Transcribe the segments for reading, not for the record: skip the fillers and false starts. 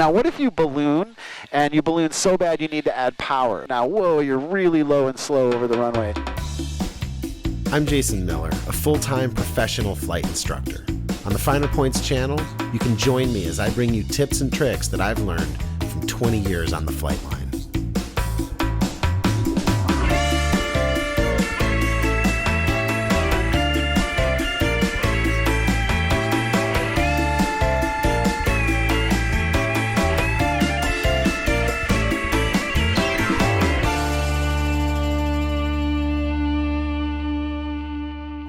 Now, what if you balloon, and you balloon so bad you need to add power? Now, whoa, you're really low and slow over the runway. I'm Jason Miller, a full-time professional flight instructor. On the Finer Points channel, you can join me as I bring you tips and tricks that I've learned from 20 years on the flight line.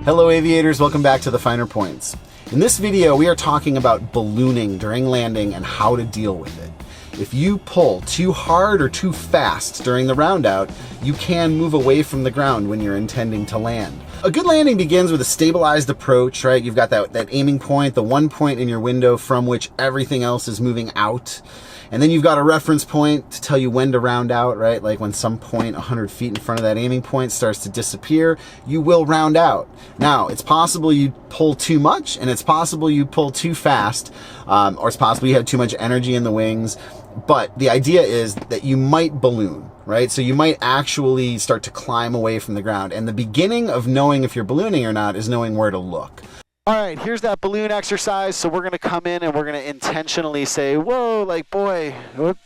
Hello aviators, welcome back to the Finer Points. In this video, we are talking about ballooning during landing and how to deal with it. If you pull too hard or too fast during the round out, you can move away from the ground when you're intending to land. A good landing begins with a stabilized approach, right? You've got that aiming point, the one point in your window from which everything else is moving out. And then you've got a reference point to tell you when to round out, right? Like when some point 100 feet in front of that aiming point starts to disappear, you will round out. Now, it's possible you pull too much, and it's possible you pull too fast, or it's possible you have too much energy in the wings. But the idea is that you might balloon, right? So you might actually start to climb away from the ground. And the beginning of knowing if you're ballooning or not is knowing where to look. All right, here's that balloon exercise. So we're going to come in and we're going to intentionally say, whoa, like, boy,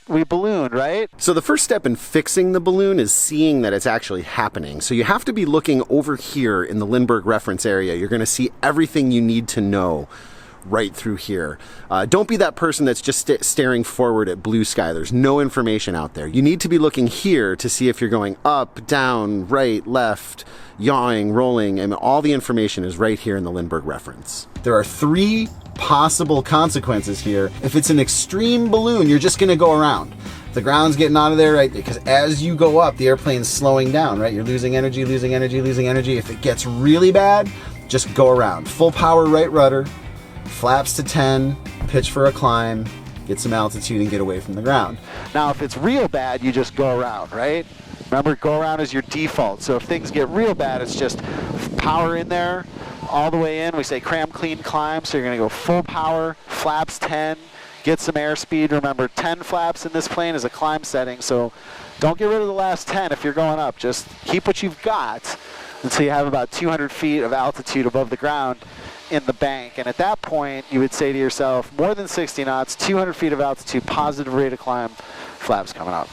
we ballooned, right? So the first step in fixing the balloon is seeing that it's actually happening. So you have to be looking over here in the Lindbergh reference area. You're going to see everything you need to know right through here. Don't be that person that's just staring forward at blue sky. There's no information out there. You need to be looking here to see if you're going up, down, right, left, yawing, rolling, and all the information is right here in the Lindbergh reference. There are three possible consequences here. If it's an extreme balloon, you're just gonna go around. The ground's getting out of there, right? Because as you go up, the airplane's slowing down, right? You're losing energy, losing energy, losing energy. If it gets really bad, just go around. Full power right rudder, flaps to 10, pitch for a climb, get some altitude and get away from the ground. Now, if it's real bad, you just go around, right? Remember, go around is your default. So if things get real bad, it's just power in there, all the way in. We say cram, clean, climb. So you're gonna go full power, flaps 10, get some airspeed. Remember, 10 flaps in this plane is a climb setting. So don't get rid of the last 10 if you're going up. Just keep what you've got until you have about 200 feet of altitude above the ground in the bank. And at that point, you would say to yourself, more than 60 knots, 200 feet of altitude, positive rate of climb, flaps coming up.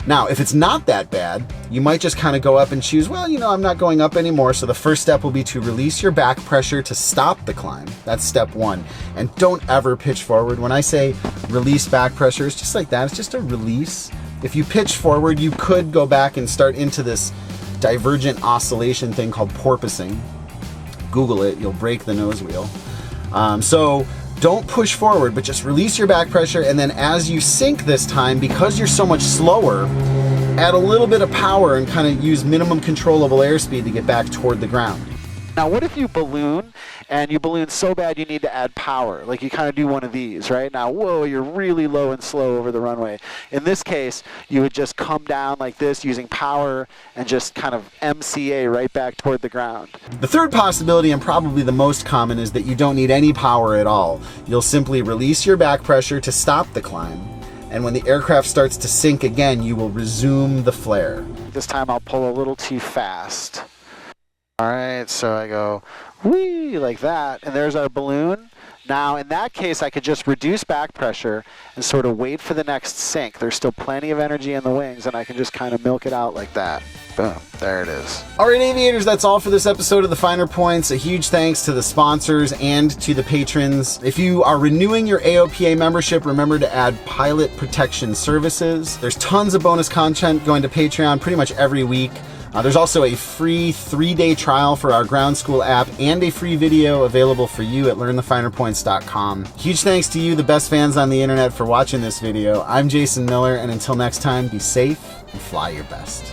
Now, if it's not that bad, you might just kind of go up and choose, well, you know, I'm not going up anymore. So the first step will be to release your back pressure to stop the climb. That's step one. And don't ever pitch forward. When I say release back pressure, it's just like that. It's just a release. If you pitch forward, you could go back and start into this divergent oscillation thing called porpoising. Google it, you'll break the nose wheel. So don't push forward, but just release your back pressure, and then as you sink this time, because you're so much slower, add a little bit of power and kind of use minimum controllable airspeed to get back toward the ground. Now, what if you balloon, and you balloon so bad you need to add power? Like you kind of do one of these, right? Now, whoa, you're really low and slow over the runway. In this case, you would just come down like this using power and just kind of MCA right back toward the ground. The third possibility, and probably the most common, is that you don't need any power at all. You'll simply release your back pressure to stop the climb. And when the aircraft starts to sink again, you will resume the flare. This time I'll pull a little too fast. All right, so I go, whee, like that, and there's our balloon. Now, in that case, I could just reduce back pressure and sort of wait for the next sink. There's still plenty of energy in the wings, and I can just kind of milk it out like that. Boom, there it is. All right, aviators, that's all for this episode of the Finer Points. A huge thanks to the sponsors and to the patrons. If you are renewing your AOPA membership, remember to add pilot protection services. There's tons of bonus content going to Patreon pretty much every week. There's also a free 3-day trial for our ground school app and a free video available for you at learnthefinerpoints.com. Huge thanks to you, the best fans on the internet, for watching this video. I'm Jason Miller, and until next time, be safe and fly your best.